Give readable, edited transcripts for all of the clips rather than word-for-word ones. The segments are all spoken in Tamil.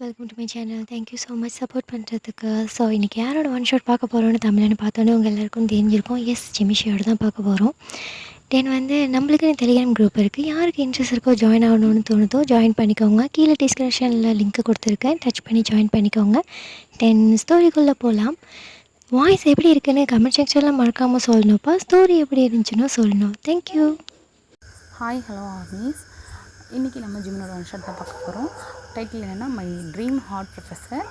Welcome to my channel. Thank you so much support பண்ணுறதுக்கு. ஸோ இன்றைக்கி யாரோட ஒன் ஷாட் பார்க்க போகிறோன்னு தமிழ்னு பார்த்தோன்னே உங்கள் எல்லாருக்கும் தெரிஞ்சிருக்கும். எஸ், ஜெமிஷியோட தான் பார்க்க போகிறோம். தென் நம்மளுக்குன்னு டெலிகிராம் குரூப் இருக்குது. யாருக்கு இன்ட்ரெஸ்ட் இருக்கோ ஜாயின் ஆகணும்னு தோணுதோ ஜாயின் பண்ணிக்கோங்க. கீழே டிஸ்கிரிப்ஷனில் லிங்க் கொடுத்துருக்கேன், டச் பண்ணி ஜாயின் பண்ணிக்கோங்க. தென் ஸ்டோரிக்குள்ளே போகலாம். வாய்ஸ் எப்படி இருக்குன்னு கமெண்ட் செக்ஷனில் மறக்காமல் சொல்லணும்ப்பா. ஸ்டோரி எப்படி இருந்துச்சுன்னு சொல்லணும். தேங்க்யூ. Hi, hello armies. இன்றைக்கி நம்ம ஜிம்னோட ஒன் ஷாட் தான் பார்க்க போகிறோம். டைட்டில் என்னென்னா மை ட்ரீம் ஹார்ட் ப்ரொஃபஸர்.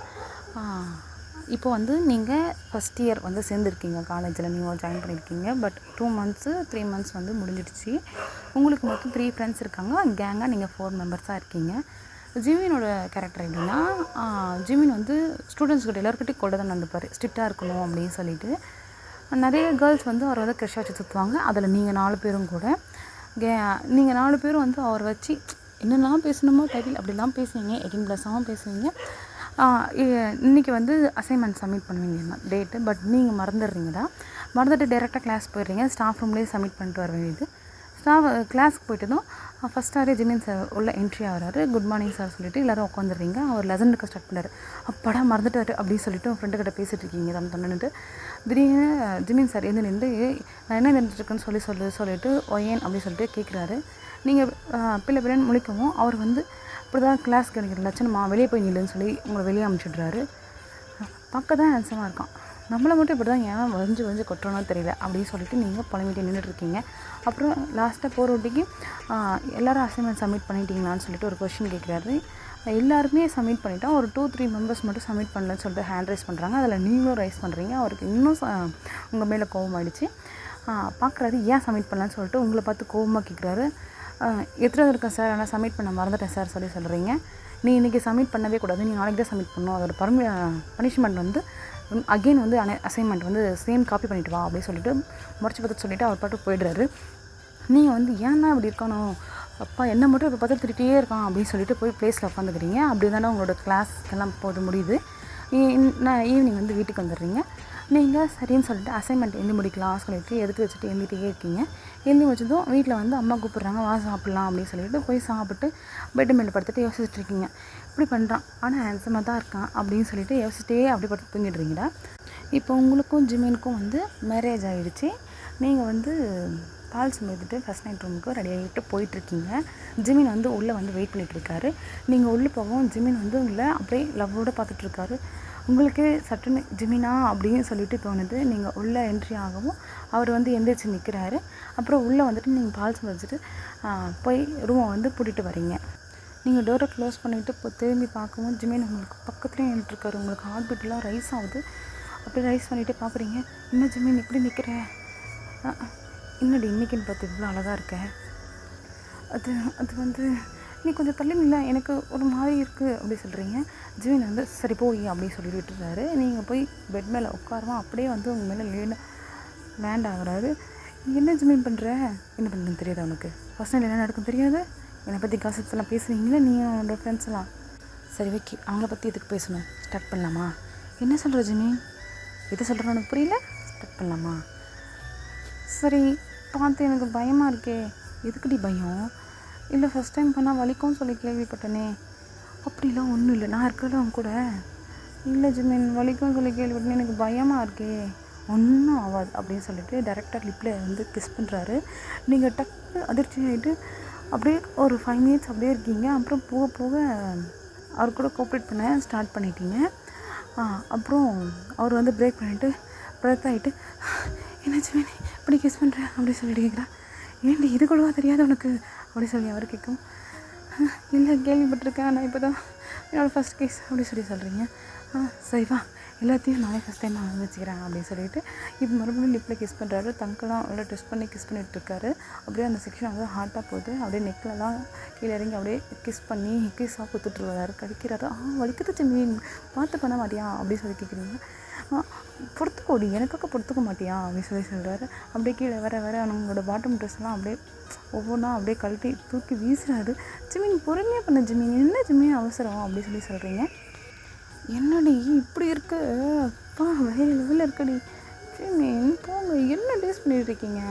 இப்போ நீங்கள் ஃபஸ்ட் இயர் சேர்ந்துருக்கீங்க காலேஜில், நீங்கள் ஜாயின் பண்ணியிருக்கீங்க. பட் 2 months 3 months முடிஞ்சிடுச்சு. உங்களுக்கு மொத்தம் 3 ஃப்ரெண்ட்ஸ் இருக்காங்க. கேங்காக நீங்கள் 4 மெம்பர்ஸாக இருக்கீங்க. ஜிமினோட கேரக்டர் எப்படின்னா, ஜிமின் ஸ்டூடெண்ட்ஸ் கிட்ட எல்லாருக்கிட்டையும் கொண்டு தான் நடந்துப்பார். ஸ்ட்ரிக்டாக இருக்கணும் அப்படின்னு சொல்லிட்டு நிறைய கேர்ள்ஸ் அவரை க்ரஷ் வச்சு சுற்றுவாங்க. அதில் நீங்கள் 4 பேரும் கூட நீங்கள் 4 பேரும் அவரை வச்சு என்னெல்லாம் பேசணுமோ டைட்டில் அப்படிலாம் பேசுவீங்க. 18+ பேசுவீங்க. இன்றைக்கி அசைன்மெண்ட் சப்மிட் பண்ணுவீங்க டேட்டு. பட் நீங்கள் மறந்துட்டு டேரெக்டாக கிளாஸ் போயிடுறீங்க. ஸ்டாஃப் ரூம்லேயே சப்மிட் பண்ணிட்டு வர வேண்டியது. கிளாஸ்க்கு போய்ட்டதும் ஃபஸ்ட் ஹாரே ஜிமின் சார் உள்ள என்ட்ரி ஆகிறாரு. குட் மார்னிங் சார் சொல்லிவிட்டு எல்லோரும் உட்காந்துடுறீங்க. அவர் லெசனுக்கு ஸ்டார்ட் பண்ணார். அப்பாடா மறந்துட்டாரு அப்படின்னு சொல்லிட்டு உங்கள் ஃப்ரெண்டு கிட்ட பேசிகிட்டு இருக்கீங்க. தன்னுட்டு திடீர்னு ஜிமின் சார் நின்று நான் என்ன நின்றுட்டுருக்குன்னு சொல்லிட்டு ஒயேன் அப்படின்னு சொல்லிட்டு கேட்குறாரு. நீங்கள் பிள்ளைன்னு முழிக்கவும் அவர் இப்படி தான் கிளாஸ்க்கு எனக்கு லட்சணமா வெளியே போய் நில்லுன்னு சொல்லி உங்களை வெளியே அனுப்பிச்சிடுறாரு. பார்க்க தான் ஹேண்ட்ஸமாக இருக்கான். நம்மளை மட்டும் இப்படி தான் ஏன் வரைஞ்சி கொட்டுறோன்னு தெரியல அப்படின்னு சொல்லிட்டு நீங்கள் புலம்பிட்டு நின்றுட்டுருக்கீங்க. அப்புறம் லாஸ்ட்டாக போகிற ஒட்டிக்கு எல்லோரும் அசைன்மெண்ட் சப்மிட் பண்ணிட்டீங்களான்னு சொல்லிட்டு ஒரு கொஷின் கேட்குறாரு. எல்லாருமே சப்மிட் பண்ணிட்டோம். ஒரு 2-3 மெம்பர்ஸ் மட்டும் சப்மிட் பண்ணலன்னு சொல்லிட்டு ஹேண்ட் ரைஸ் பண்ணுறாங்க. அதில் நீங்களும் ரைஸ் பண்ணுறீங்க. அவருக்கு இன்னும் உங்கள் மேலே கோவம் ஆகிடுச்சு. பார்க்குறாரு, ஏன் சப்மிட் பண்ணலான்னு சொல்லிட்டு உங்களை பார்த்து கோவமாக கேட்குறாரு. எத்தனை இருக்கேன் சார், ஆனால் சப்மிட் பண்ண மறந்துட்டேன் சார் சொல்கிறீங்க. நீ இன்றைக்கி சப்மிட் பண்ணவே கூடாது, நீ நாளைக்கு தான் சப்மிட் பண்ணணும். அதோட punishment again assignment same copy பண்ணிட்டு வா அப்படின்னு சொல்லிட்டு முறைச்சி பார்த்து சொல்லிவிட்டு அவர் பாட்டு போயிடுறாரு. நீங்கள் ஏன் தான் இப்படி இருக்கணும், அப்பா என்ன மட்டும் இப்போ பார்த்து திட்டிகிட்டே இருக்கான் அப்படின்னு சொல்லிட்டு போய் ப்ளேஸில் உட்காந்துக்கிறீங்க. அப்படி தானே உங்களோட கிளாஸ்க்கெல்லாம் போது முடியுது. ஈவினிங் வீட்டுக்கு வந்துடுறீங்க. நீங்கள் சரின்னு சொல்லிட்டு அசைன்மெண்ட் எழுதி முடிக்கலாம் சொல்லிட்டு எடுத்து வச்சுட்டு எழுதிட்டே இருக்கீங்க. எழுதி வச்சதும் வீட்டில் அம்மா கூப்பிட்றாங்க, வா சாப்பிட்லாம் அப்படின்னு சொல்லிட்டு போய் சாப்பிட்டு பெட்டு மேலே படுத்துட்டு யோசிச்சுட்டு இருக்கீங்க. இப்படி பண்ணுறான் ஆனால் ஹேண்ட்ஸமாக தான் இருக்கான் அப்படின்னு சொல்லிட்டு யோசிச்சிட்டே அப்படி படுத்து தூங்கிடுறீங்களா. இப்போ உங்களுக்கும் ஜிமினுக்கும் மேரேஜ் ஆகிடுச்சு. நீங்கள் பால் சுமந்துட்டு ஃபஸ்ட் நைட் ரூமுக்கு ரெடி ஆகிட்டு போயிட்டுருக்கீங்க. ஜிமின் உள்ளே வெயிட் பண்ணிகிட்ருக்காரு. நீங்கள் உள்ளே போகவும் ஜிமின் உங்களை அப்படியே லவ்வோடு பார்த்துட்ருக்காரு. உங்களுக்கு சட்டுன்னு ஜிமினா அப்படின்னு சொல்லிட்டு தோணுது. நீங்கள் உள்ளே என்ட்ரி ஆகவும் அவர் எந்திரிச்சு நிற்கிறாரு. அப்புறம் உள்ளே நீங்கள் பால் சுமந்துட்டு போய் ரூமை பூட்டிட்டு வரீங்க. நீங்கள் டோரை க்ளோஸ் பண்ணிவிட்டு இப்போ திரும்பி பார்க்கவும் ஜிமின் உங்களுக்கு பக்கத்துலேயே நின்றுட்டுருக்காரு. உங்களுக்கு ஹார்ட் பீட்லாம் ரைஸ் ஆகுது. அப்படி ரைஸ் பண்ணிவிட்டு பார்க்குறீங்க, இன்னும் ஜிமின் இப்படி நிற்கிறேன், இன்னடி இன்றைக்கின்னு பார்த்து இவ்வளோ அழகாக இருக்க, அது நீ கொஞ்சம் தள்ளி இல்லை, எனக்கு ஒரு மாதிரி இருக்குது அப்படி சொல்கிறீங்க. ஜிமின் சரி போய் அப்படின்னு சொல்லி விட்டுறாரு. நீங்கள் போய் பெட் மேலே உட்காருவோம். அப்படியே உங்கள் மேலே லேண்ட் ஆகுறாரு. நீ என்ன ஜிமின் பண்ணுற, என்ன பண்ணுறதுன்னு தெரியாது அவனுக்கு, பர்சனல் என்ன நடக்கும் தெரியாது, என்னை பற்றி காசிப்ஸ் எல்லாம் பேசுவீங்களே நீங்கள் அவனோட ஃப்ரெண்ட்ஸ் எல்லாம். சரி ஓகே, அவங்கள பற்றி எதுக்கு பேசணும், ஸ்டார்ட் பண்ணலாமா? என்ன சொல்கிற ஜிமின், எது சொல்கிறேன்னு உனக்கு புரியல, ஸ்டார்ட் பண்ணலாமா? சரி பார்த்து எனக்கு பயமாக இருக்கே. எதுக்குடி பயம்? இல்லை ஃபஸ்ட் டைம் பண்ணால் வலிக்கும்னு சொல்லி கேள்விப்பட்டனே. அப்படிலாம் ஒன்றும் இல்லை, நான் இருக்கிறது அவங்க கூட. இல்லை ஜிமின், வலிக்கும்னு சொல்லி கேள்விப்பட்டேனே, எனக்கு பயமாக இருக்கே. ஒன்றும் ஆகாது அப்படின்னு சொல்லிட்டு டேரெக்டாக லிப்பில் கிஸ் பண்ணுறாரு. நீங்கள் டக்கு அதிர்ச்சி ஆகிட்டு அப்படியே ஒரு 5 minutes அப்படியே இருக்கீங்க. அப்புறம் போக போக அவர் கூட கோஆப்ரேட் பண்ண ஸ்டார்ட் பண்ணிட்டீங்க. அப்புறம் அவர் பிரேக் பண்ணிவிட்டு பிரத் ஆகிட்டு, என்ன ஜிமின் இப்படி கிஸ் பண்ணுறேன் அப்படி சொல்லிட்டு கேட்குறா. ஏன்டி இது கூடவா தெரியாது உனக்கு அப்படி சொல்லி அவர் கேட்கும். இல்லை கேள்விப்பட்டிருக்கேன், நான் இப்போ தான் என்னோடய ஃபஸ்ட் கேஸ் அப்படி சொல்கிறீங்க. சரி வா, எல்லாத்தையும் நானே ஃபஸ்ட் டைம் நான் வச்சுக்கிறேன் அப்படின்னு சொல்லிட்டு இப்போ மறுபடியும் லிப்பில் கிஸ் பண்ணுறாரு. தங்கெல்லாம் அவ்வளோ டெஸ்ட் பண்ணி கிஸ் பண்ணிகிட்ருக்காரு. அப்படியே அந்த செக்ஷன் ஹார்ட்டாக போகுது. அப்படியே நெக்கிலலாம் கீழே இறங்கி அப்படியே கிஸ் பண்ணி கிஸ்ஸாக கொடுத்துட்ருவாரு, கடிக்கிறாரு. வலிக்குது ஜிமின், பார்த்து பண்ண மாட்டியா அப்படின்னு சொல்லி கேட்குறீங்க. பொறுத்துக்கோடி, எனக்காக பொறுத்துக்க மாட்டியா அப்படின்னு சொல்கிறாரு. அப்படியே கீழே வர அவங்களோட பாட்டம் ட்ரெஸ்லாம் அப்படியே ஒவ்வொன்றா அப்படியே கழட்டி தூக்கி வீசுறாரு. ஜிமின் பொறுமையாக பண்ண ஜிமின், என்ன ஜிமின் அவசரம் அப்படி சொல்கிறீங்க. என்னடி இப்படி இருக்கு, அப்பா வேறு லெவலில் இருக்கடி ஜிமின், போங்க என்ன டேஸ்ட் பண்ணிட்டுருக்கீங்க.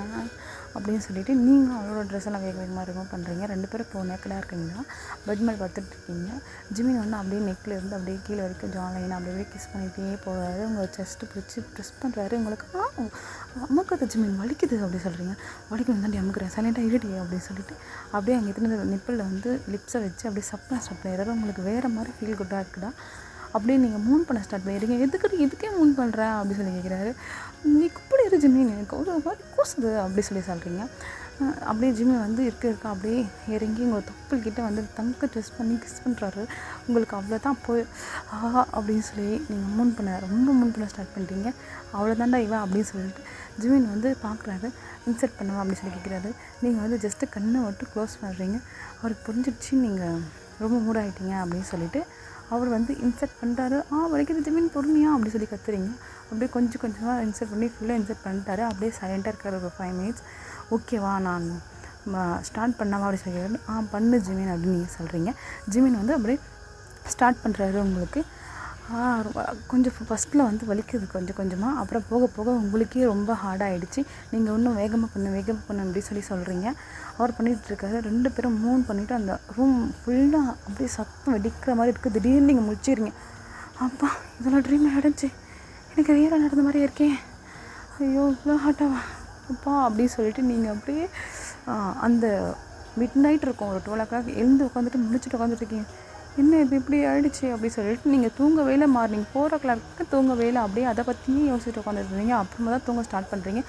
அப்படின்னு சொல்லிவிட்டு நீங்கள் அவளோட ட்ரெஸ் எல்லாம் வேக வேகமாக ரிமூவ் பண்ணுறீங்க. 2 பேரும் இப்போ நேக்கடாக இருக்கீங்கன்னா பெட் மேல் படுத்துட்ருக்கீங்க. ஜிமின் வந்து அப்படியே நெக்கில் இருந்து அப்படியே கீழே வரைக்கும் ஜா லைனாக அப்படியே கிஸ் பண்ணிகிட்டே போகிறாரு. உங்கள் செஸ்ட்டு பிடிச்சி ப்ரெஸ் பண்ணுறாரு. உங்களுக்கு அமுக்குது ஜிமின், வலிக்குது அப்படி சொல்கிறீங்க. வலிக்குது தாண்டி அமுக்குறேன், சைலண்ட்டாக இருடி அப்படின்னு சொல்லிட்டு அப்படியே அங்கே எத்தனை நிப்பிளில் வந்து லிப்ஸை வச்சு அப்படியே ஸ்டார்ட் பண்ணிடுறாரு. உங்களுக்கு வேறு மாதிரி ஃபீல் குட்டாக இருக்குதா? அப்படியே நீங்கள் மூன் பண்ண ஸ்டார்ட் பண்ணிடுறீங்க. எதுக்கே மூன் பண்ணுற அப்படி சொல்லி கேட்குறாரு. நீ இப்படி இரு ஜிமின், எனக்கு ஒரு மாதிரி கூசுது அப்படி சொல்லி சொல்கிறீங்க. அப்படியே ஜிமின் வந்து இருக்க அப்படியே இறங்கி உங்கள் தொப்புள்கிட்ட வந்து தங்க ட்ரெஸ் பண்ணி கிஸ் பண்ணுறாரு. உங்களுக்கு அவ்வளோதான் போய் அப்படின்னு சொல்லி நீங்கள் ரொம்ப மூன் பண்ண ஸ்டார்ட் பண்ணுறீங்க. அவ்வளோதாண்டா இவன் அப்படின்னு சொல்லிட்டு ஜிமின் வந்து பார்க்குறாரு. இன்சர்ட் பண்ணுவா அப்படின்னு சொல்லி கேட்குறாரு. நீங்கள் வந்து ஜஸ்ட்டு கண்ணை மட்டும் க்ளோஸ் பண்ணுறீங்க. அவருக்கு புரிஞ்சிடுச்சு நீங்கள் ரொம்ப மூட் ஆகிட்டீங்க அப்படின்னு சொல்லிட்டு அவர் வந்து இன்சர்ட் பண்ணுறாரு. வரைக்கும் ஜிமின் பொறுமையா அப்படி சொல்லி கத்துறீங்க. அப்படியே கொஞ்சம் கொஞ்சமாக இன்சர்ட் பண்ணி ஃபுல்லாக இன்சர்ட் பண்ணிட்டாரு. அப்படியே சைலண்ட்டாக இருக்கிற ஒரு 5 மினிட்ஸ். ஓகேவா, நான் ஸ்டார்ட் பண்ணவா அப்படி சொல்லி பண்ணு ஜிமின் அப்படின்னு நீங்கள் சொல்கிறீங்க. ஜிமின் வந்து அப்படியே ஸ்டார்ட் பண்ணுறாரு. உங்களுக்கு கொஞ்சம் ஃபஸ்ட்டில் வந்து வலிக்குது கொஞ்சம் கொஞ்சமாக. அப்புறம் போக போக உங்களுக்கே ரொம்ப ஹார்டாகிடுச்சு. நீங்கள் இன்னும் வேகமாக பண்ணு அப்படி சொல்லி சொல்கிறீங்க. அவர் பண்ணிகிட்ருக்காரு. 2 பேரும் மூவ் பண்ணிவிட்டு அந்த ரூம் ஃபுல்லாக அப்படியே சத்தம் வெடிக்கிற மாதிரி இருக்குது. திடீர்னு நீங்கள் முடிச்சிடுறீங்க. அப்பா, இதெல்லாம் ட்ரீம் நடந்துச்சு, எனக்கு ரியலாக நடந்த மாதிரியே இருக்கேன், ஐயோ இவ்வளோ ஹார்ட்டாவா அப்பா அப்படின்னு சொல்லிட்டு நீங்கள் அப்படியே அந்த மிட் நைட் இருக்கும், ஒரு 12 o'clock எழுந்து உட்காந்துட்டு முடிச்சுட்டு உட்காந்துட்ருக்கீங்க. என்ன இது இப்படி ஆகிடுச்சு அப்படின்னு சொல்லிட்டு நீங்கள் தூங்கவேல மார்னிங் 4 o'clock தூங்கவேல அப்படியே அதை பற்றியே யோசிச்சுட்டு உட்காந்துருந்தீங்க. அப்புறமா தான் தூங்க ஸ்டார்ட் பண்ணுறீங்க.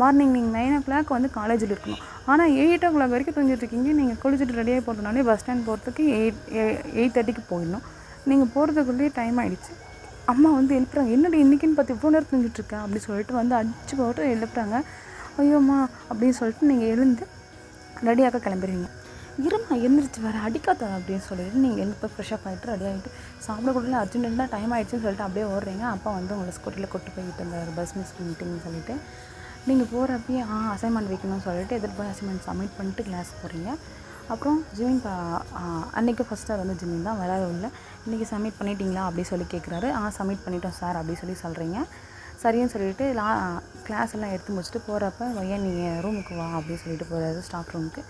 மார்னிங் நீங்கள் 9 o'clock வந்து காலேஜில் இருக்கணும். ஆனால் 8 o'clock வரைக்கும் தூங்கிட்டுருக்கீங்க. நீங்கள் குளிச்சுட்டு ரெடியாகி போகிறதுனாலே பஸ் ஸ்டாண்ட் போகிறதுக்கு 8:30க்கு போயிடணும். நீங்கள் போகிறதுக்குள்ளேயே டைம் ஆகிடுச்சு. அம்மா வந்து எழுப்புறாங்க. என்னடி இன்றைக்கின்னு பார்த்து இவ்வளோ நேரம் தூங்கிட்டுருக்கேன் அப்படி சொல்லிட்டு வந்து அடிச்சு போட்டு எழுப்புறாங்க. ஐயோம்மா அப்படின்னு சொல்லிட்டு நீங்கள் எழுந்து ரெடியாக கிளம்பிடுவீங்க. இருமா எழுந்திரிச்சு வர அடிக்காத அப்படின்னு சொல்லிட்டு நீங்கள் எழுந்து ஃப்ரெஷ்ஷப் ஆகிட்டு ரெடி ஆகிட்டு சாப்பிடக்கூடல அர்ஜென்ட்டாக டைம் ஆகிடுச்சுன்னு சொல்லிட்டு அப்படியே ஓடுறீங்க. அப்பா வந்து உங்களை ஸ்கூட்டியில் கொண்டு போய்கிட்டு இருந்தார் பஸ் மிஸ் பண்ணிட்டீங்கன்னு சொல்லிட்டு நீங்கள் போகிறப்பயே அசைன்மெண்ட் வைக்கணும்னு சொல்லிட்டு போய் அசைன்மெண்ட் சப்மிட் பண்ணிட்டு கிளாஸ் போகிறீங்க. அப்புறம் ஜிமின் அன்றைக்கி ஃபஸ்ட்டாக வந்து ஜிமின் தான் வராது இல்லை. இன்றைக்கி சப்மிட் பண்ணிட்டீங்களா அப்படி சொல்லி கேட்குறாரு. சப்மிட் பண்ணிட்டோம் சார் அப்படி சொல்லி சொல்கிறீங்க. சரின்னு சொல்லிவிட்டு கிளாஸ் எல்லாம் எடுத்து முடிச்சுட்டு போகிறப்ப வையன் நீங்கள் ரூமுக்கு வா அப்படின்னு சொல்லிட்டு போகிறாரு ஸ்டாஃப் ரூமுக்கு.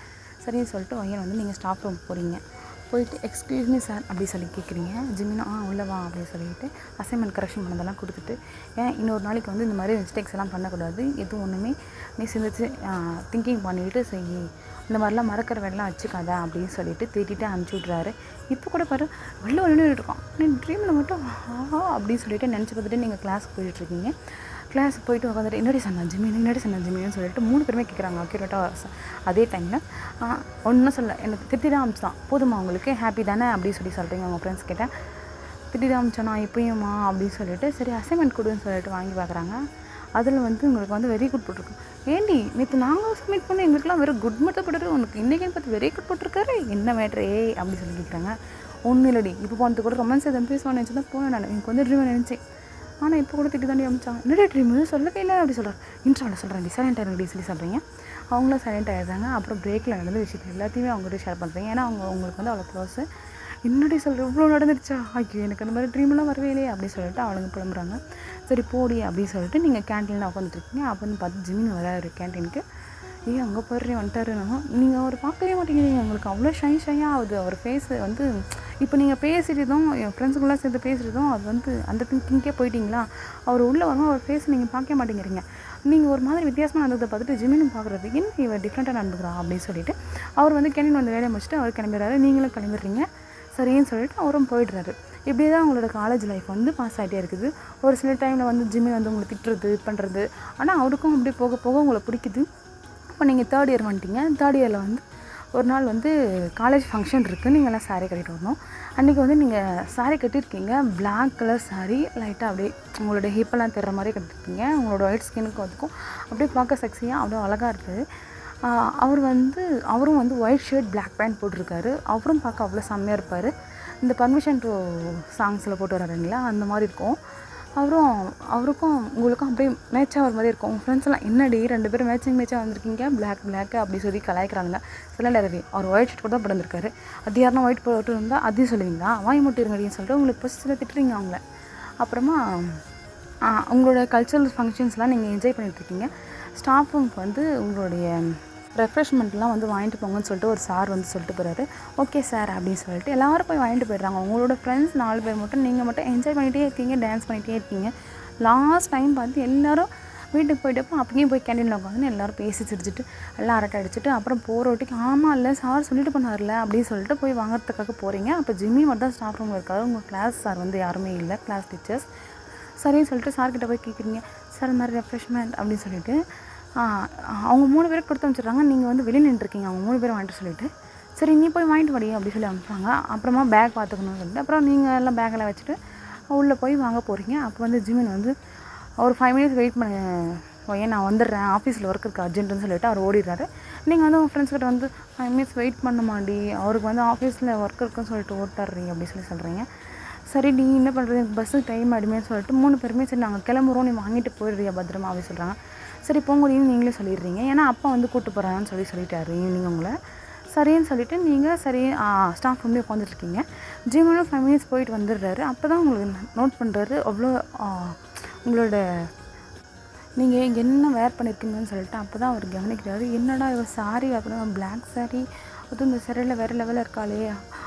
சரின்னு சொல்லிட்டு வையன் வந்து நீங்கள் ஸ்டாஃப் ரூம் போகிறீங்க. போயிட்டு எக்ஸ்கியூஸ் மீ சார் அப்படி சொல்லி கேட்குறீங்க. ஜிமினும் உள்ளே வா அப்படின்னு சொல்லிட்டு அசைன்மெண்ட் கரெக்ஷன் பண்ணதெல்லாம் கொடுத்துட்டு இன்னொரு நாளைக்கு வந்து இந்த மாதிரி மிஸ்டேக்ஸ் எல்லாம் பண்ணக்கூடாது, எதுவும் ஒன்றுமே நீ சிந்திச்சு திங்கிங் பண்ணிவிட்டு செய், இந்த மாதிரிலாம் மறக்கிற வேலைலாம் வச்சுக்காத அப்படின்னு சொல்லிட்டு திட்டிட்டு அனுப்பிச்சி விட்றாரு. இப்போ கூட பாரு வெளில இருக்கோம், நீ ட்ரீமில் மட்டும் அப்படின்னு சொல்லிட்டு நினச்சி பார்த்துட்டு நீங்கள் கிளாஸுக்கு போயிட்டுருக்கீங்க. கிளாஸுக்கு போயிட்டு உட்காந்துட்டு என்னடி சொன்னா ஜிமின்னு சொல்லிட்டு 3 பேருமே கேட்குறாங்க அக்யூரேட்டாக. அதே டைமில் ஒன்றும் சொல்ல, எனக்கு திட்டி தான் அமிச்சான், போதுமா உங்களுக்கு ஹாப்பி தானே அப்படின்னு சொல்லிட்டு அவங்க ஃப்ரெண்ட்ஸ் கிட்டே திட்டி தான் அமிச்சானா இப்போயுமா அப்படின்னு சொல்லிட்டு சரி அசைன்மெண்ட் கொடுன்னு சொல்லிட்டு வாங்கி பார்க்குறாங்க. அதில் வந்து உங்களுக்கு வந்து வெரி குட் போட்டிருக்கோம். ஏண்டி நேற்று நாங்கள் சப்மிட் பண்ண எங்களுக்குலாம் வெறும் குட் மட்டும் போட்டுரு, உனக்கு இன்றைக்கின்னு பார்த்து வெரி குட் போட்டிருக்காரு, என்ன மேட்ரு அப்படி சொல்லி கேட்குறாங்க. ஒன்றும் இல்லடி, இப்போ போனது கூட ரொமான்ஸ் எதுவும் பேசுவான்னு நினச்சி தான் போனேன் நான், எனக்கு வந்து ட்ரீம் நினச்சேன், ஆனால் இப்போ கூட திட்டி தாண்டி அமிச்சாங்க. என்னடா ட்ரீமு சொல்லவே இல்லை அப்படி சொல்கிறேன். இன்ஸ்டாவில் சொல்கிறேன் சைலண்ட் ஆகிருக்கடி சொல்லி சொல்கிறீங்க. அவங்களும் சைலண்ட் ஆகிடுறாங்க. அப்புறம் பிரேக்கில் நடந்த விஷயத்தை எல்லாத்தையுமே அவங்ககிட்ட ஷேர் பண்ணுறீங்க. ஏன்னா உங்களுக்கு வந்து அவ்வளோ க்ளோஸு. என்னடி சொல்கிறேன் இவ்வளோ நடந்துருச்சா, ஐயோ எனக்கு அந்த மாதிரி ட்ரீமெல்லாம் வரவே இல்லையே அப்படின்னு சொல்லிட்டு அவளுங்க புலம்புறாங்க. சரி போடி அப்படின்னு சொல்லிட்டு நீங்கள் கேன்டீனில் உட்காந்துட்ருக்கீங்க. அப்போ வந்து பார்த்து ஜிமின் வராரு கேன்டீனுக்கு. அங்கே போடுறே வந்துட்டாருன்னா நீங்கள் அவர் பார்க்கவே மாட்டேங்கிறீங்க. உங்களுக்கு அவ்வளோ ஷையாக ஆகுது அவர் ஃபேஸு வந்து. இப்போ நீங்கள் பேசிட்டதும் என் ஃப்ரெண்ட்ஸுக்குள்ளே சேர்ந்து பேசுகிறதும் அது வந்து அந்த திங்கிங்கே போயிட்டீங்களா, அவர் உள்ளே வரணும் அவர் ஃபேஸ் நீங்கள் பார்க்க மாட்டேங்கிறீங்க. நீங்கள் ஒரு மாதிரி வித்தியாசமாக நடந்ததை பார்த்துட்டு ஜிமினும் பார்க்குறது என்ன இவர் டிஃப்ரெண்ட்டாக நடந்துக்கிறா அப்படின்னு சொல்லிட்டு அவர் வந்து கேன்டீன் வந்து வேலையை முடிச்சுட்டு அவர் கிளம்பிடுறாரு. நீங்களும் கிளம்பிடுறீங்க. சரின்னு சொல்லிட்டு அவரும் போயிடுறாரு. இப்படியே தான் உங்களோட காலேஜ் லைஃப் வந்து பாஸ் ஆகிட்டே இருக்குது. ஒரு சில டைமில் வந்து ஜிமின் வந்து உங்களை திட்டுறது பண்ணுறது, ஆனால் அவருக்கும் அப்படியே போக போக உங்களை பிடிக்குது. இப்போ நீங்கள் 3rd இயர் வந்துட்டீங்க. 3rd இயரில் வந்து ஒரு நாள் வந்து காலேஜ் ஃபங்க்ஷன் இருக்குது, நீங்கள்லாம் சாரீ கட்டிட்டு வரணும். அன்றைக்கி வந்து நீங்கள் சாரீ கட்டியிருக்கீங்க, பிளாக் கலர் சாரீ, லைட்டாக அப்படியே உங்களோட ஹிப்பெல்லாம் தெரிற மாதிரி கட்டியிருக்கீங்க. உங்களோட ஒயிட் ஸ்கின்னுக்கு அதுக்கும் அப்படியே பார்க்க செக்ஸியாக அவ்வளோ அழகாக இருக்குது. அவரும் வந்து ஒயிட் ஷர்ட் பிளாக் பேண்ட் போட்டிருக்காரு. அவரும் பார்க்க அவ்வளோ செம்மையாக இருப்பார். இந்த பர்மிஷன் டு சாங்ஸில் போட்டு வர்றாருங்களா அந்த மாதிரி இருக்கும். அவருக்கும் உங்களுக்கும் அப்படியே மேட்சாக ஒரு மாதிரி இருக்கும். உங்கள் ஃப்ரெண்ட்ஸ் எல்லாம் என்னடி 2 பேரும் மேட்சாக வந்திருக்கீங்க பிளாக் அப்படி சொல்லி கலாய்க்கிறாங்க. சிலண்டர் அவர் ஒயிட் ஷர்ட் கூட தான் படுந்திருக்காரு. அது யாருன்னா ஒயிட் போட்டு இருந்தால் அதையும் சொல்லுவீங்களா, வாய் மட்டும் இருங்கடின்னு சொல்லிட்டு உங்களுக்கு ஃபஸ்ட்டு திட்டுறீங்க அவங்கள. அப்புறமா உங்களோட கல்ச்சுரல் ஃபங்க்ஷன்ஸ்லாம் நீங்கள் என்ஜாய் பண்ணிகிட்ருக்கீங்க. ஸ்டாஃப் ரூமுக்கு வந்து உங்களுடைய ரெஃப்ரெஷ்மெண்ட்லாம் வந்து வாங்கிட்டு போங்கன்னு சொல்லிட்டு ஒரு சார் வந்து சொல்லிட்டு போகிறாரு. ஓகே சார் அப்படின்னு சொல்லிட்டு எல்லோரும் போய் வாங்கிட்டு போயிடுறாங்க. உங்களோட ஃப்ரெண்ட்ஸ் 4 பேர் மட்டும் நீங்கள் மட்டும் என்ஜாய் பண்ணிகிட்டே இருக்கீங்க, டான்ஸ் பண்ணிகிட்டே இருக்கீங்க. லாஸ்ட் டைம் பார்த்து எல்லோரும் வீட்டுக்கு போயிட்டப்போ அப்படியே போய் கேண்டீனில் உட்காந்து எல்லோரும் பேசி சிரிச்சிட்டு எல்லாம் அரட்டை அடிச்சுட்டு அப்புறம் போகிற வாட்டிக்கு ஆமாம் இல்லை சார் சொல்லிட்டு பண்ணார்ல அப்படின்னு சொல்லிட்டு போய் வாங்குறதுக்காக போகிறீங்க. அப்போ ஜிம்மி மட்டும் தான் ஸ்டாஃப் ரூமில் இருக்காரு. உங்கள் கிளாஸ் சார் வந்து யாருமே இல்லை, கிளாஸ் டீச்சர்ஸ். சரின்னு சொல்லிட்டு சார்கிட்ட போய் கேட்குறீங்க, சார் இந்த மாதிரி ரெஃப்ரெஷ்மெண்ட் அப்படின்னு சொல்லிட்டு அவங்க 3 பேருக்கு கொடுத்து அனுப்பிச்சிடுறாங்க. நீங்கள் வந்து வெளியே நின்றுருக்கீங்க, அவங்க 3 பேரும் வாங்கிட்டு சொல்லிவிட்டு சரி நீ போய் வாங்கிட்டு வாடி அப்படி சொல்லி அனுப்புறாங்க. அப்புறமா பேக் பார்த்துக்கணும்னு சொல்லிட்டு அப்புறம் நீங்கள் எல்லாம் பேக்கெல்லாம் வச்சுட்டு உள்ளே போய் வாங்க போகிறீங்க. அப்போ வந்து ஜிமின் வந்து ஒரு 5 மினிட்ஸ் வெயிட் பண்ண ஏன் நான் வந்துடுறேன், ஆஃபீஸில் ஒர்க் இருக்குது அர்ஜென்ட்டுன்னு சொல்லிவிட்டு அவர் ஓடிடுறாரு. நீங்கள் வந்து உங்கள் ஃப்ரெண்ட்ஸ்கிட்ட வந்து 5 மினிட்ஸ் வெயிட் பண்ண மாட்டி, அவருக்கு வந்து ஆஃபீஸில் ஒர்க் இருக்குன்னு சொல்லிட்டு ஓட்டாடுறீங்க அப்படி சொல்லி சொல்கிறீங்க. சரி நீ என்ன பண்ணுறது, எனக்கு பஸ்ஸுக்கு டைம் ஆகிடுமேன்னு சொல்லிட்டு 3 பேருமே சரி நாங்கள் கிளம்புறோம், நீ வாங்கிட்டு போயிடுறியா பத்திரமா அப்படி சொல்கிறாங்க. சரி போங்கடின்னு நீங்களே சொல்லிடுறீங்க. ஏன்னா அப்பா வந்து கூப்பிட்டு போகிறான்னு சொல்லிட்டாரு ஈவினிங் உங்களை. சரின்னு சொல்லிவிட்டு நீங்கள் சரி ஸ்டாஃப் ரூம்லேயே உட்காந்துட்ருக்கீங்க. ஜிம்மில் 5 மினிட்ஸ் போயிட்டு வந்துடுறாரு. அப்போ தான் உங்களுக்கு நோட் பண்ணுறாரு அவ்வளோ உங்களோட நீங்கள் என்ன வேர் பண்ணியிருக்கீங்கன்னு சொல்லிட்டு அப்போ தான் அவர் கவனிக்கிறாரு. என்னடா இவர் சாரி அப்படின்னா பிளாக் சாரி, அதுவும் இந்த சிறையில் வேறு லெவலில் இருக்காளே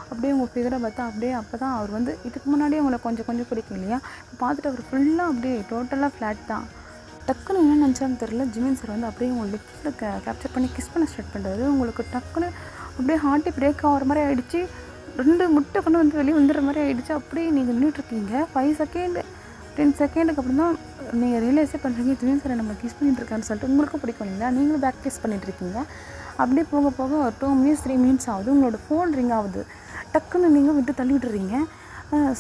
அப்படியே உங்கள் ஃபிகரை பார்த்தா அப்படியே அப்போ தான் அவர் வந்து இதுக்கு முன்னாடியே உங்களை கொஞ்சம் கொஞ்சம் பிடிக்கும் இல்லையா, பார்த்துட்டு அவர் ஃபுல்லாக அப்படியே டோட்டலாக ஃப்ளாட் தான். டக்குன்னு என்ன நினச்சான்னு தெரில, ஜிமின் சார் வந்து அப்படியே உங்கள் லிப்ஸில் கேப்சர் பண்ணி கிஸ் பண்ண ஸ்டார்ட் பண்ணுறாரு. உங்களுக்கு டக்குன்னு அப்படியே ஹார்ட்டே பிரேக் ஆகிற மாதிரி ஆகிடுச்சு. 2 முட்டை கொண்டு வந்து வெளியே வந்துடுற மாதிரி ஆகிடுச்சு. அப்படியே நீங்கள் நின்றுட்டுருக்கீங்க. 5 செகண்ட் 10 செகண்டுக்கு அப்புறம் தான் நீங்கள் ரியலைஸே பண்ணுறீங்க ஜிமின் சார் நம்ம கிஸ் பண்ணிட்டுருக்கான்னு சொல்லிட்டு. உங்களுக்கும் பிடிக்கும் இல்லைங்களா, நீங்களும் பேக் கிஸ் பண்ணிகிட்ருக்கீங்க. அப்படியே போக போக 2 மினிட்ஸ் 3 மினிட்ஸ் ஆகுது. உங்களோட ஃபோன் ரிங் ஆகுது. டக்குன்னு நீங்கள் விட்டு தள்ளி விட்டுறீங்க.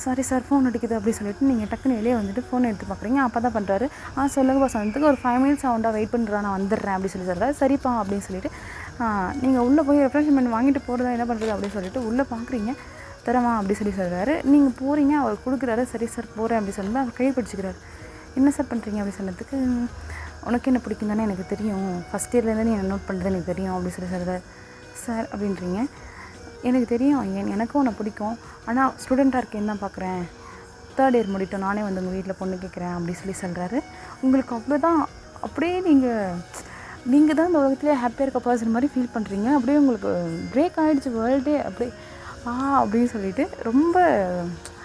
சாரி சார் ஃபோன் அடிக்குது அப்படின்னு சொல்லிட்டு நீங்கள் டக்குன்னு வெளியே வந்துட்டு ஃபோன் எடுத்து பார்க்குறீங்க. அப்போ தான் பண்ணுறாரு, சொல்லுங்க பாஸ் வந்ததுக்கு ஒரு 5 மினிட்ஸ் ஆகுண்டா வெயிட் பண்ணுறா நான் வந்துடுறேன் அப்படின்னு சொல்லி சொல்கிறாரு. சரிப்பா அப்படின்னு சொல்லிட்டு நீங்கள் உள்ளே போய் ரெஃப்ரெஷ்மெண்ட் வாங்கிட்டு போகிறதா என்ன பண்ணுறது அப்படின்னு சொல்லிட்டு உள்ளே பார்க்குறீங்க. தரமா அப்படி சொல்லி சொல்கிறாரு. நீங்கள் போகிறீங்க, அவர் கொடுக்குறாரு. சரி சார் போகிறேன் அப்படி சொல்லுங்கள். அவர் கை பிடிச்சிக்கிறாரு. என்ன சார் பண்ணுறீங்க அப்படி சொன்னதுக்கு உனக்கு என்ன பிடிக்கும் தானே எனக்கு தெரியும், ஃபஸ்ட் இயர்லேருந்து நீ என்ன நோட் பண்ணுறது எனக்கு தெரியும் அப்படி சொல்லி சொல்கிறார். சார் அப்படின்றீங்க, எனக்கு தெரியும் எனக்கும் உன்னை பிடிக்கும், ஆனால் ஸ்டூடெண்ட்டாக இருக்கேன்னு தான் பார்க்குறேன், 3rd இயர் முடிட்டோம் நானே வந்து உங்கள் வீட்டில் பொண்ணு கேட்குறேன் அப்படி சொல்லி சொல்கிறாரு. உங்களுக்கு அவ்வளோதான், அப்படியே நீங்கள் தான் இந்த உலகத்துலேயே ஹாப்பியாக இருக்க பர்சன் மாதிரி ஃபீல் பண்ணுறீங்க. அப்படியே உங்களுக்கு பிரேக் ஆகிடுச்சு வேர்ல்டே. அப்படியே அப்படின்னு சொல்லிட்டு ரொம்ப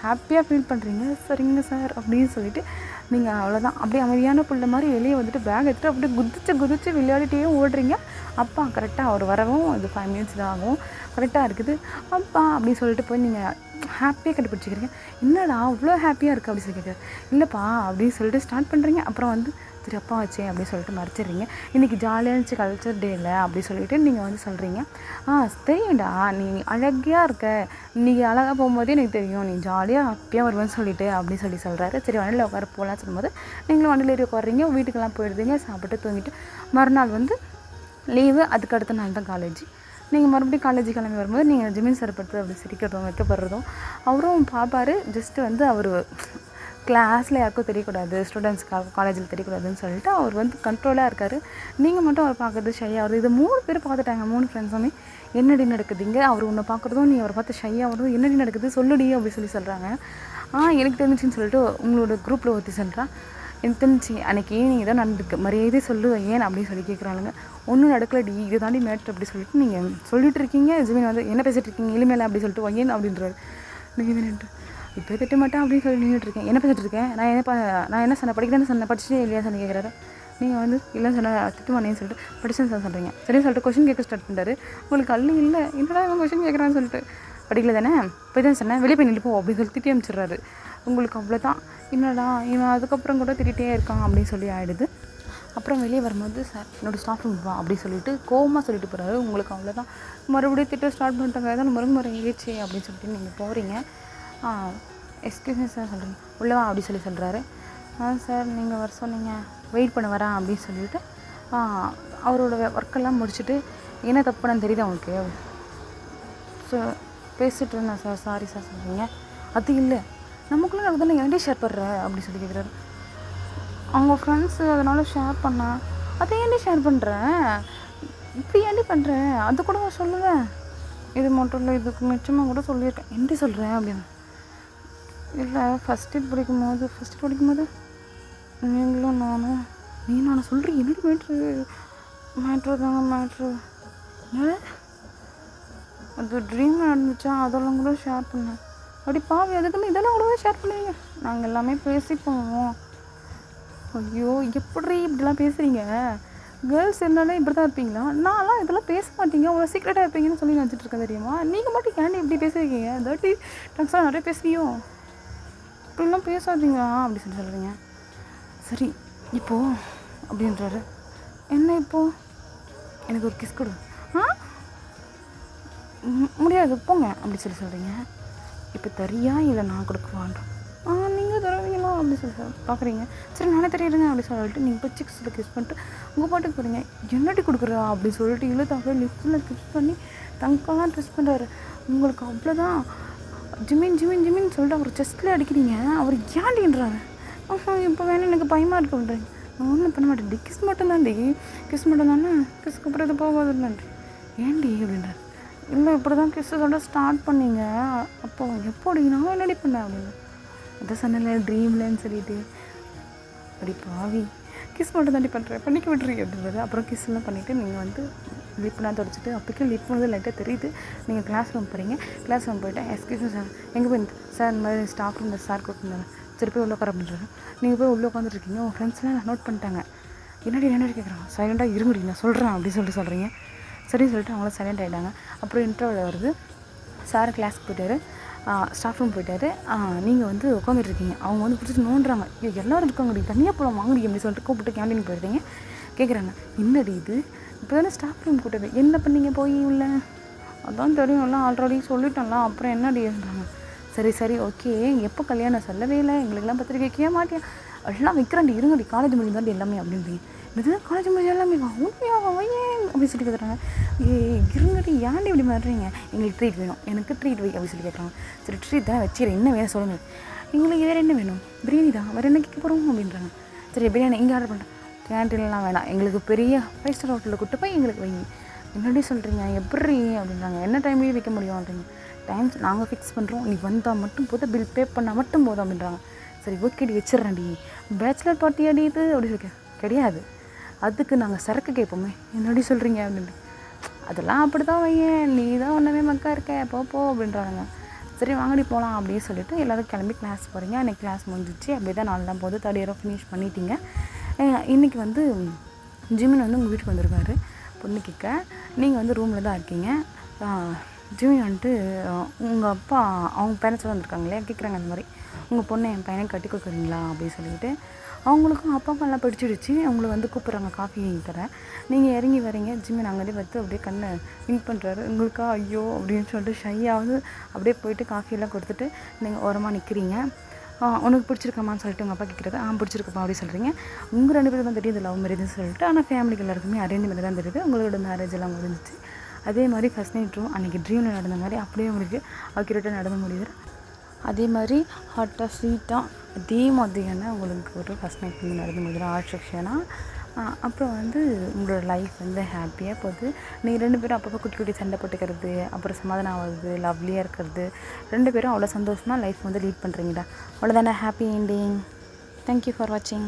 ஹாப்பியாக ஃபீல் பண்ணுறீங்க. சரிங்க சார் அப்படின்னு சொல்லிட்டு நீங்கள் அவ்வளோதான் அப்படியே அமைதியான புள்ள மாதிரி வெளியே வந்துட்டு பேக் எடுத்துகிட்டு அப்படியே குதிச்சு விளையாடிட்டே ஓடுறீங்க. அப்பா கரெக்டாக அவர் வரவும் இது 5 மினிட்ஸ் தான் ஆகும். கரெக்டாக இருக்குது அப்பா அப்படின்னு சொல்லிட்டு போய் நீங்கள் ஹாப்பியாக கண்டுபிடிச்சிக்கிறீங்க. என்னடா அவ்வளோ ஹாப்பியாக இருக்குது அப்படி சொல்லி கேட்குறாரு. இல்லைப்பா அப்படின்னு சொல்லிட்டு ஸ்டார்ட் பண்ணுறீங்க. அப்புறம் வந்து சரி அப்பா வச்சேன் அப்படின்னு சொல்லிட்டு மறைச்சிடுறீங்க. இன்றைக்கி ஜாலியாக இருந்துச்சு கல்ச்சர் டேயில் அப்படி சொல்லிவிட்டு நீங்கள் வந்து சொல்கிறீங்க. தெரியும்டா நீ அழகியாக இருக்க, இன்றைக்கி அழகாக போகும்போதே எனக்கு தெரியும் நீ ஜாலியாக ஹாப்பியாக வருவேன்னு சொல்லிட்டு அப்படின்னு சொல்கிறாரு. சரி வண்டியில் உட்கார போகலான்னு சொல்லும்போது நீங்களும் வண்டியில் ஏறி உட்காடுறீங்க. வீட்டுக்கெல்லாம் போயிடுறீங்க, சாப்பிட்டு தூங்கிட்டு மறுநாள் வந்து லீவு. அதுக்கு அடுத்த நாள் தான் காலேஜ். நீங்கள் மறுபடியும் காலேஜ் கிளம்பி வரும்போது நீங்கள் ஜிமின் சார் படுத்து அப்படி சிரிக்கிறதும் வைக்கப்படுறதும் அவரும் பார்ப்பார். ஜஸ்ட்டு வந்து அவர் கிளாஸில் யாருக்கும் தெரியக்கூடாது, ஸ்டூடெண்ட்ஸ்க்காக காலேஜில் தெரியக்கூடாதுன்னு சொல்லிட்டு அவர் வந்து கண்ட்ரோலாக இருக்கார். நீங்கள் மட்டும் அவர் பார்க்குறது ஷையாக வருது. இது 3 பேர் பார்த்துட்டாங்க. 3 ஃப்ரெண்ட்ஸுமே என்னடி நடக்குதுங்க, அவர் உன்னை பார்க்குறதும் நீ அவரை பார்த்து ஷையாக வருதும் என்னடி நடக்குது சொல்லுடி அப்படி சொல்லி சொல்கிறாங்க. எனக்கு தெரிஞ்சுன்னு சொல்லிட்டு உங்களோட குரூப்பில் ஒருத்தி சொல்கிறா, எனக்கு தெரிஞ்சு அன்றைக்கி ஈவினிங் தான் நடந்துருக்கு, மரியாதை சொல்லு ஏன் அப்படின்னு சொல்லி கேட்குறாளுங்க. ஒன்றும் நடக்கலடி, இதை தாண்டி மேட்ரு அப்படி சொல்லிட்டு நீங்கள் சொல்லிட்டு இருக்கீங்க. ஜிமின் வந்து என்ன பேசிகிட்டு இருக்கீங்க இனிமேல் அப்படி சொல்லிட்டு ஒய்யன் அப்படின்றாரு. நீங்கள் நின்று இப்போ திட்ட மாட்டேன் அப்படின்னு சொல்லி நின்றுட்டுருக்கேன். என்ன பேசிகிட்டு இருக்கேன், நான் என்ன சொன்னேன், படிக்கிறேன்னு சொன்னேன், படிச்சுட்டே இல்லையா சொல்லி கேட்குறாரு. நீங்கள் வந்து இல்லை சொன்ன திட்டுமானேன்னு சொல்லிட்டு படிச்சேன்னு சார் சொல்கிறீங்க. சரின்னு சொல்லிட்டு கொஷின் கேட்க ஸ்டார்ட் பண்ணுறாரு. உங்களுக்கு அள்ளி இல்லை என்னடா இவன் கொஷின் கேட்குறான்னு சொல்லிட்டு படிக்கல தானே போய் தான் சொன்னேன், வெளியே போய் நின்று போ அப்படின்னு சொல்லி திட்டி அனுப்பிச்சிடுறாரு. உங்களுக்கு அவ்வளோதான், என்னடா இவன் அதுக்கப்புறம் கூட திட்டிகிட்டே இருக்கான் அப்படின்னு சொல்லி ஆகிடுது. அப்புறம் வெளியே வரும்போது சார் என்னோடய ஸ்டாஃப் ரூம் வா அப்படி சொல்லிட்டு கோவமாக சொல்லிட்டு போகிறாரு. உங்களுக்கு அவ்வளோதான், மறுபடியும் திட்ட ஸ்டார்ட் பண்ணிட்டாங்க, ஏதாவது முறை ஏறிச்சு அப்படின்னு சொல்லிட்டு நீங்கள் போகிறீங்க. எக்ஸ்கியூஸ்மி சார் சொல்கிறீங்க, உள்ளவா அப்படி சொல்லி சொல்கிறாரு. சார் நீங்கள் வர சொன்னீங்க, வெயிட் பண்ண வரேன் அப்படின்னு சொல்லிவிட்டு அவரோட ஒர்க்கெல்லாம் முடிச்சுட்டு என்ன தப்பு நான் தெரியுது அவனுக்கு பேசிகிட்டு இருந்தேன் சார், சாரி சார் சொல்கிறீங்க. அது இல்லை நமக்குள்ளே நடந்தாலும் ஏன்டே ஷேர் பண்ணுற அப்படி சொல்லி கேட்குறாரு. அவங்க ஃப்ரெண்ட்ஸு அதனால் ஷேர் பண்ணேன், அதை ஏன்டே ஷேர் பண்ணுறேன், இப்படி ஏன்டி பண்ணுறேன், அது கூட நான் சொல்லுவேன், இது மட்டும் இல்லை இதுக்கு மிச்சமாக கூட சொல்லியிருக்கேன், ஏன்டி சொல்கிறேன் அப்படின்னு. இல்லை ஃபஸ்ட் இயர் படிக்கும்போது நீங்களும் நானும் நீ நான் சொல்கிறேன் என்னடி மேட்ரு தாங்க மேட்ரு. என்ன அது ட்ரீம் நடந்துச்சா, அதெல்லாம் கூட ஷேர் பண்ணேன். அப்படி பாவி அதுக்குன்னு இதெல்லாம் கூடவே ஷேர் பண்ணுவீங்க. நாங்கள் எல்லாமே பேசிப்போம். ஐயோ எப்படி இப்படிலாம் பேசுகிறீங்க? கேர்ள்ஸ் இருந்தாலே இப்படி தான் இருப்பீங்களா? நான்லாம் இதெல்லாம் பேச மாட்டீங்க, அவ்வளோ சீக்ரெட்டாக இருப்பீங்கன்னு சொல்லி நினச்சிட்டு இருக்கேன் தெரியுமா? நீங்கள் மட்டும் ஏன்டி இப்படி பேசுகிறீங்க? தட்டி டங்ஸ்லாம் நிறைய பேசுவியோ? இப்படிலாம் பேசாதீங்க அப்படி சொல்லி சொல்கிறீங்க. சரி இப்போது அப்படின்றாரு. என்ன இப்போது? எனக்கு ஒரு கிஸ் கொடு. முடியாது போங்க அப்படி சொல்லி சொல்கிறீங்க. இப்போ தரியா இல்லை நான் கொடுக்குவான்றோம். நீங்கள் தருவீங்களா அப்படி சொல்லி பார்க்குறீங்க. சரி நானே தெரியுதுங்க அப்படி சொல்லிட்டு நீங்கள் போய் சிக்ஸில் கிஸ் பண்ணிட்டு உங்கள் பாட்டுக்கு போகிறீங்க. என்னடி கொடுக்குறா அப்படி சொல்லிட்டு இழுத்தாக லிஃப்டில் கிஸ் பண்ணி தங்கெல்லாம் ட்ரெஸ் பண்ணுறாரு. உங்களுக்கு அவ்வளோதான் ஜிமின் ஜிமின் ஜிமின்னு சொல்லிட்டு அவர் செஸ்ட்டில் அடிக்கிறீங்க. அவர் ஏன்டின்றாரு. இப்போ வேணும் எனக்கு பயமாக இருக்க பண்ணுறீங்க. நான் ஒன்றும் பண்ண மாட்டேன், கிஸ் மட்டும்தான்டி, கிஸ் மட்டும் தானே, கிஸ்க்கு அப்புறம் இது போகாதுன்னுட்டு ஏன்டி அப்படின்றாரு. இல்லை இப்படி தான் கிஸ்ஸு சொல்ல ஸ்டார்ட் பண்ணீங்க, அப்போ எப்போடி நான் என்னடி பண்ணேன் அப்படின்னு. அதை சொன்னல ட்ரீம்லன்னு சொல்லிட்டு அப்படி பாவி கிஸ் மட்டும் தாண்டி பண்ணுறேன் பண்ணிக்க விட்றீங்க அப்படின்றது. அப்புறம் கிஸ்லாம் பண்ணிவிட்டு நீங்கள் வந்து லிப்லாம் தொடச்சிட்டு அப்போக்கே லிப் வந்து லைட்டாக தெரியுது. நீங்கள் கிளாஸ் ரூம் போகிறீங்க. கிளாஸ் ரூம் போய்ட்டு எக்ஸ்கியூஸ் சார் எங்கே போய் சார் இந்த மாதிரி ஸ்டாஃப் ரூம் சார் கூப்பிட்டுருந்தாங்க, சரி போய் உள்ள உட்கார அப்படின்றாரு. நீங்கள் போய் உள்ளே உட்காந்துருக்கீங்க. உங்கள் ஃப்ரெண்ட்ஸ்லாம் நோட் பண்ணிட்டாங்க. என்னடி கேட்குறாங்க. சைலண்டாக இருங்கடி நான் சொல்கிறேன் அப்படின்னு சொல்கிறீங்க. சரின்னு சொல்லிட்டு அவங்களும் சைலண்ட் ஆகிட்டாங்க. அப்புறம் இன்டர்வல் வருது. சார் கிளாஸ்க்கு போயிட்டாரு, ஸ்டாஃப் ரூம் போயிட்டாரு. நீங்கள் வந்து உட்காந்துட்ருக்கீங்க. அவங்க வந்து பிடிச்சிட்டு நோண்டுறாங்க. எல்லோரும் இருக்காங்கடி தனியாக போகலாம் வாங்கடி அப்படின்னு சொல்லிட்டு கூப்பிட்டு கேண்டீன் போயிடுறீங்க. கேட்குறாங்க என்னடி இது இப்போ தானே ஸ்டாஃப் ரூம் கூப்பிட்டது, என்ன பண்ணீங்க போய் உள்ள? அதான் தெரியும்ல ஆல்ரெடி சொல்லிட்டோம்ல, அப்புறம் என்னடின்றாங்க. சரி ஓகே எப்போ கல்யாணம் சொல்லவே இல்லை, எங்களுக்கெல்லாம் பத்திரிக்கை வைக்கவே மாட்டேன், எல்லாம் வைக்கிறாண்டி இருங்கடி காலேஜ் முடிஞ்சு தாண்டி எல்லாமே அப்படின்றீங்க. இது காலேஜ் முடிஞ்சு எல்லாமே உண்மையாக வையேன் அப்படின்னு சொல்லி கேட்குறாங்க. இருங்கடி ஏன்டி இப்படி மாட்டுறீங்க, எங்களுக்கு ட்ரீட் வேணும், எனக்கு ட்ரீட் வை அப்படின்னு சொல்லி கேட்குறாங்க. சரி ட்ரீட் தானே வச்சுக்கிறேன், என்ன வேணும் சொல்லுங்கள். எங்களுக்கு வேறு என்ன வேணும், பிரியாணி தான், வேறு என்ன கேட்க போகிறோம் அப்படின்றாங்க. சரி பிரியாணி இங்கே ஆர்டர் பண்ணுறேன், கேன்டீன்லாம் வேணாம், எங்களுக்கு பெரிய 5 ஸ்டார் ஹோட்டலில் கூட்டு போய் எங்களுக்கு வை. என்னடி சொல்கிறீங்க எப்படி அப்படின்றாங்க. என்ன டைம்லேயும் வைக்க முடியும் அப்படிங்க. டைம்ஸ் நாங்கள் ஃபிக்ஸ் பண்ணுறோம், நீ வந்தால் மட்டும் போதும், பில் பே பண்ணால் மட்டும் போதும் அப்படின்றாங்க. சரி ஓகேடி வச்சிட்றேன்டி, பேச்சுலர் பார்ட்டி அடி இது அப்படி சொல்லி கிடையாது, அதுக்கு நாங்கள் சரக்கு கேட்போமே, என்னடி சொல்கிறீங்க அப்படின்ட்டு. அதெல்லாம் அப்படி தான் வையேன், நீ தான் ஒன்றுமே மக்கா இருக்க போ அப்படின்றாங்க. சரி வாங்கடி போகலாம் அப்படின்னு சொல்லிட்டு எல்லோரும் கிளம்பி கிளாஸ் போகிறீங்க. அன்றைக்கி கிளாஸ் முடிஞ்சிச்சு. அப்படியே தான் 4 தான் போது 3rd இயரும் ஃபினிஷ் பண்ணிட்டீங்க. இன்றைக்கி வந்து ஜிமின் வந்து உங்கள் வீட்டுக்கு வந்திருக்காரு பொண்ணு கேட்க. நீங்கள் வந்து ரூமில் தான் இருக்கீங்க. ஜிமின் வந்துட்டு உங்கள் அப்பா அவங்க பேரண்ட்ஸ் வந்திருக்காங்க இல்லையா, கேட்குறாங்க அந்த மாதிரி உங்கள் பொண்ணை என் பையனை கட்டி கொடுக்குறீங்களா அப்படின்னு சொல்லிட்டு. அவங்களுக்கும் அப்பாவுக்கும் எல்லாம் பிடிச்சிடுச்சு. அவங்கள வந்து கூப்பிட்றாங்க காஃபி தரேன். நீங்கள் இறங்கி வரீங்க. ஜிமின் அங்கேயே பார்த்து அப்படியே கண்ணை விங்க் பண்ணுறாரு. உங்களுக்கா ஐயோ அப்படின்னு சொல்லிட்டு ஷையாவது அப்படியே போயிட்டு காஃபியெல்லாம் கொடுத்துட்டு நீங்கள் ஓரமாக நிற்கிறீங்க. உனக்கு பிடிச்சிருக்கமான்னு சொல்லிட்டு உங்கள் அப்பா கேட்குறது. பிடிச்சிருக்குப்பா அப்படி சொல்கிறீங்க. உங்கள் 2 பேருக்கு தான் தெரியுது லவ் மேரேஜ்னு சொல்லிட்டு. ஆனால் ஃபேமிலிக்கு எல்லாருக்குமே அரேஞ்ச் மேரேஜ் தான் தெரியுது. உங்களோட மேரேஜ் எல்லாம் முடிஞ்சிச்சு. அதே மாதிரி ஃபஸ்ட் நைட்டும் அன்றைக்கி ட்ரீமில் நடந்த மாதிரி அப்படியே உங்களுக்கு அக்யூரேட்டாக நடந்து முடியுது. அதே மாதிரி ஹாட்டாக ஸ்வீட்டாக அதே மாதிரியான உங்களுக்கு ஒரு ஃபஸ்ட் நைட் வந்து நடந்து முடியுது ஆட்சக்ஷனாக. அப்புறம் வந்து உங்களோட லைஃப் வந்து ஹாப்பியாக போகுது. நீங்கள் 2 பேரும் அப்பப்போ குட்டி சண்டை போட்டுக்கிறது, அப்புறம் சமாதானம் ஆகுது, லவ்லியாக இருக்கிறது, 2 பேரும் அவ்வளோ சந்தோஷமாக லைஃப் வந்து லீட் பண்ணுறீங்கடா. அவ்வளோதானே, ஹாப்பி என்டிங். தேங்க்யூ ஃபார் வாட்சிங்.